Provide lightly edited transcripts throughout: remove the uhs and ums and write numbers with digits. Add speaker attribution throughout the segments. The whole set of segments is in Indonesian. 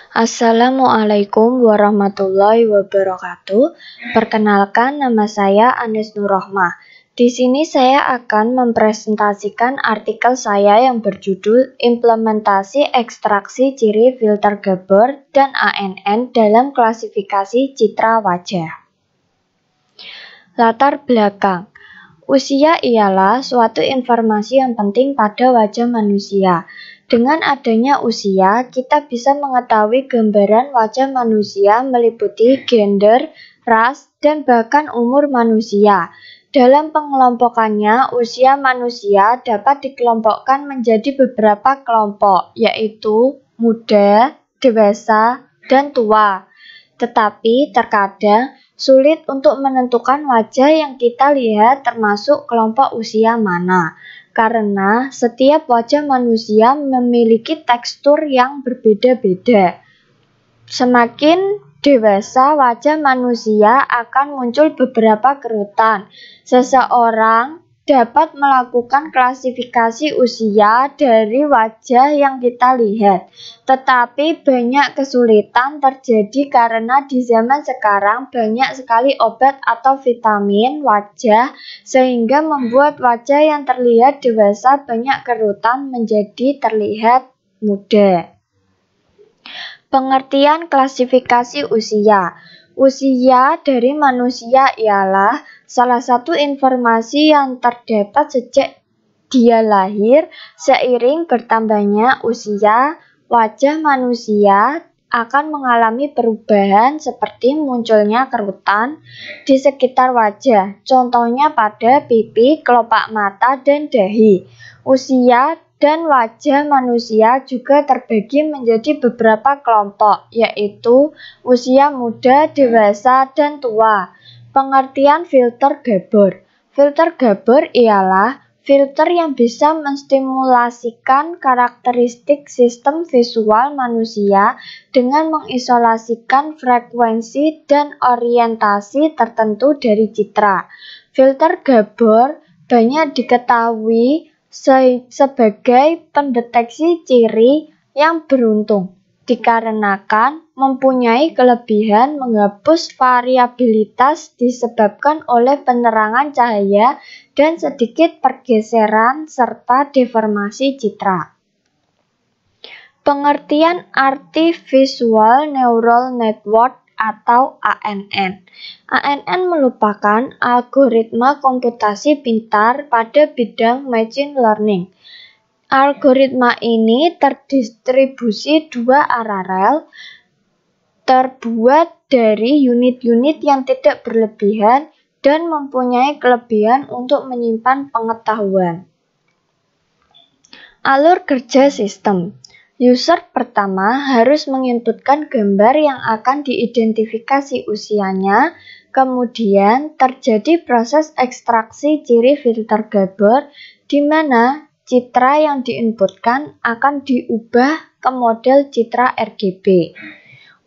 Speaker 1: Assalamualaikum warahmatullahi wabarakatuh. Perkenalkan, nama saya Anis Nurrohmah. Di sini saya akan mempresentasikan artikel saya yang berjudul Implementasi Ekstraksi Ciri Filter Gabor dan ANN dalam Klasifikasi Citra Wajah. Latar belakang. Usia ialah suatu informasi yang penting pada wajah manusia. Dengan adanya usia, kita bisa mengetahui gambaran wajah manusia meliputi gender, ras, dan bahkan umur manusia. Dalam pengelompokannya, usia manusia dapat dikelompokkan menjadi beberapa kelompok, yaitu muda, dewasa, dan tua. Tetapi terkadang sulit untuk menentukan wajah yang kita lihat termasuk kelompok usia mana. Karena setiap wajah manusia memiliki tekstur yang berbeda-beda. Semakin dewasa wajah manusia akan muncul beberapa kerutan. Seseorang dapat melakukan klasifikasi usia dari wajah yang kita lihat. Tetapi banyak kesulitan terjadi karena di zaman sekarang banyak sekali obat atau vitamin wajah sehingga membuat wajah yang terlihat dewasa banyak kerutan menjadi terlihat muda. Pengertian klasifikasi usia. Usia dari manusia ialah salah satu informasi yang terdapat sejak dia lahir. Seiring bertambahnya usia, wajah manusia akan mengalami perubahan seperti munculnya kerutan di sekitar wajah, contohnya pada pipi, kelopak mata, dan dahi. Usia dan wajah manusia juga terbagi menjadi beberapa kelompok, yaitu usia muda, dewasa, dan tua. Pengertian filter Gabor. Filter Gabor ialah filter yang bisa menstimulasikan karakteristik sistem visual manusia dengan mengisolasikan frekuensi dan orientasi tertentu dari citra. Filter Gabor banyak diketahui sebagai pendeteksi ciri yang beruntung, dikarenakan mempunyai kelebihan menghapus variabilitas disebabkan oleh penerangan cahaya dan sedikit pergeseran serta deformasi citra. Pengertian Artificial Neural Network atau ANN. ANN merupakan algoritma komputasi pintar pada bidang machine learning. Algoritma ini terdistribusi dua arah rel, terbuat dari unit-unit yang tidak berlebihan dan mempunyai kelebihan untuk menyimpan pengetahuan. Alur kerja sistem. User pertama harus menginputkan gambar yang akan diidentifikasi usianya, kemudian terjadi proses ekstraksi ciri filter Gabor di mana citra yang diinputkan akan diubah ke model citra RGB.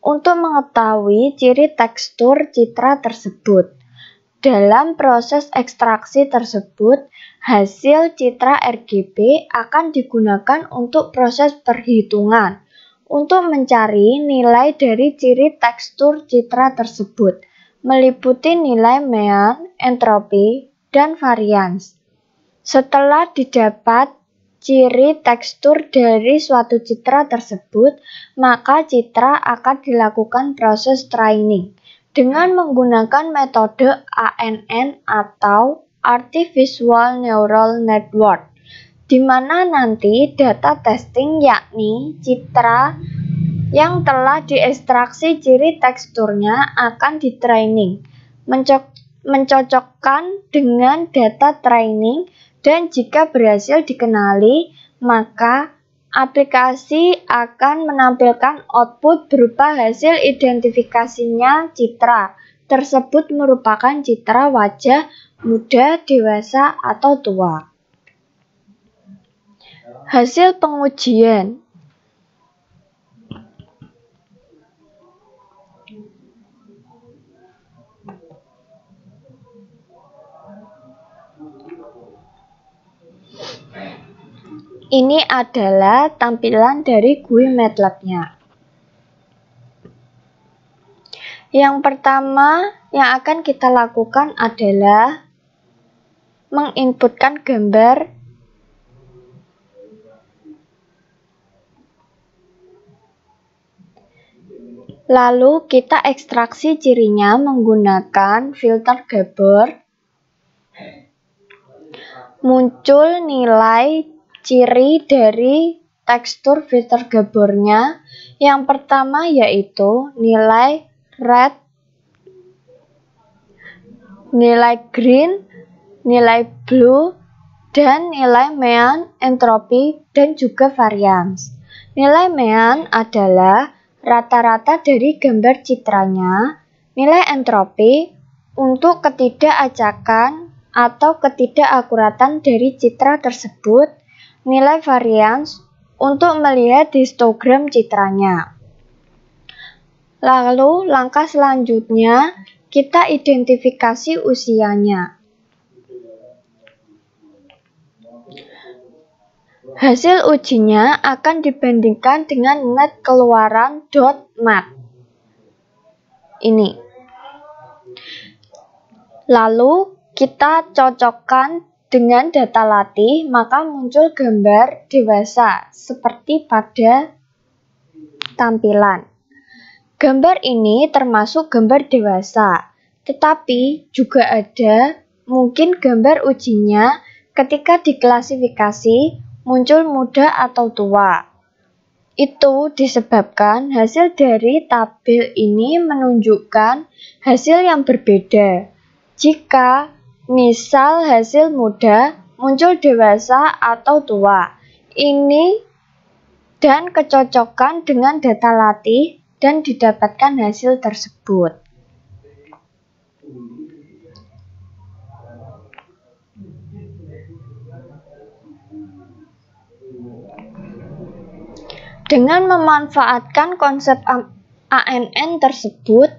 Speaker 1: Untuk mengetahui ciri tekstur citra tersebut, dalam proses ekstraksi tersebut, hasil citra RGB akan digunakan untuk proses perhitungan untuk mencari nilai dari ciri tekstur citra tersebut, meliputi nilai mean, entropi, dan varians. Setelah didapat ciri tekstur dari suatu citra tersebut, maka citra akan dilakukan proses training dengan menggunakan metode ANN atau Artificial Neural Network, di mana nanti data testing yakni citra yang telah diekstraksi ciri teksturnya akan ditraining, mencocokkan dengan data training, dan jika berhasil dikenali, maka aplikasi akan menampilkan output berupa hasil identifikasinya citra tersebut merupakan citra wajah muda, dewasa, atau tua. Hasil pengujian. Ini adalah tampilan dari GUI MATLAB-nya. Yang pertama yang akan kita lakukan adalah menginputkan gambar lalu kita ekstraksi cirinya menggunakan filter Gabor. Muncul nilai ciri dari tekstur filter Gabornya. Yang pertama yaitu nilai red, nilai green, nilai blue, dan nilai mean, entropi, dan juga variance. Nilai mean adalah rata-rata dari gambar citranya. Nilai entropi untuk ketidakacakan atau ketidakakuratan dari citra tersebut. Nilai variance untuk melihat histogram citranya. Lalu langkah selanjutnya kita identifikasi usianya. Hasil ujinya akan dibandingkan dengan net keluaran .mat. Ini. Lalu kita cocokkan dengan data latih, maka muncul gambar dewasa seperti pada tampilan. Gambar ini termasuk gambar dewasa, tetapi juga ada mungkin gambar ujinya ketika diklasifikasi muncul muda atau tua. Itu disebabkan hasil dari tabel ini menunjukkan hasil yang berbeda. Jika misal hasil muda muncul dewasa atau tua, ini dan kecocokan dengan data latih dan didapatkan hasil tersebut. Dengan memanfaatkan konsep ANN tersebut,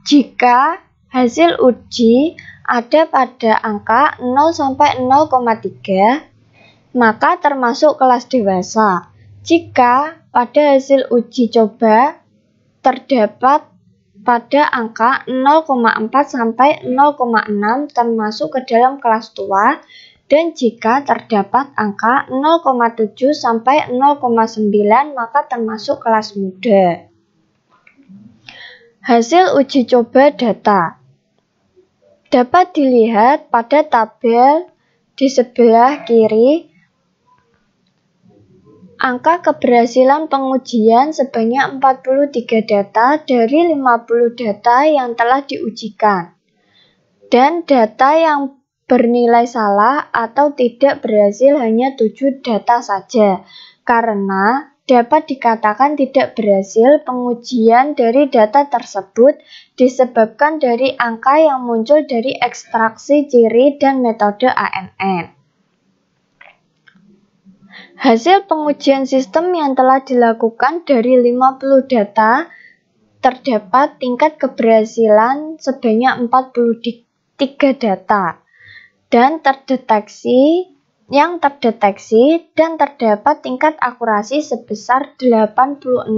Speaker 1: jika hasil uji ada pada angka 0 sampai 0,3, maka termasuk kelas dewasa. Jika pada hasil uji coba terdapat pada angka 0,4 sampai 0,6 termasuk ke dalam kelas tua, dan jika terdapat angka 0,7 sampai 0,9 maka termasuk kelas muda. Hasil uji coba data dapat dilihat pada tabel di sebelah kiri. Angka keberhasilan pengujian sebanyak 43 data dari 50 data yang telah diujikan. Dan data yang bernilai salah atau tidak berhasil hanya 7 data saja. Karena dapat dikatakan tidak berhasil pengujian dari data tersebut disebabkan dari angka yang muncul dari ekstraksi ciri dan metode ANN. Hasil pengujian sistem yang telah dilakukan dari 50 data terdapat tingkat keberhasilan sebanyak 43 data dan terdeteksi dan terdapat tingkat akurasi sebesar 86%.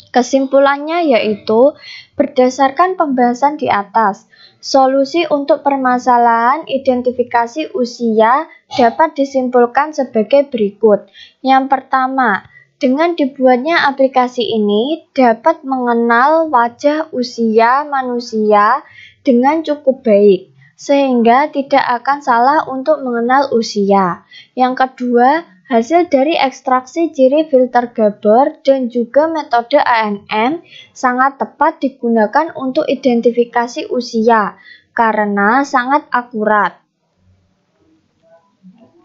Speaker 1: Kesimpulannya yaitu, berdasarkan pembahasan di atas, solusi untuk permasalahan identifikasi usia dapat disimpulkan sebagai berikut. Yang pertama, dengan dibuatnya aplikasi ini dapat mengenal wajah usia manusia dengan cukup baik, sehingga tidak akan salah untuk mengenal usia. Yang kedua, hasil dari ekstraksi ciri filter Gabor dan juga metode ANN sangat tepat digunakan untuk identifikasi usia karena sangat akurat.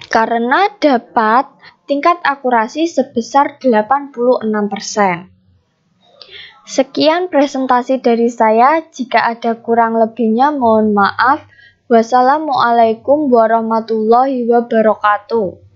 Speaker 1: Karena dapat tingkat akurasi sebesar 86%. Sekian presentasi dari saya. Jika ada kurang lebihnya mohon maaf. Wassalamualaikum warahmatullahi wabarakatuh.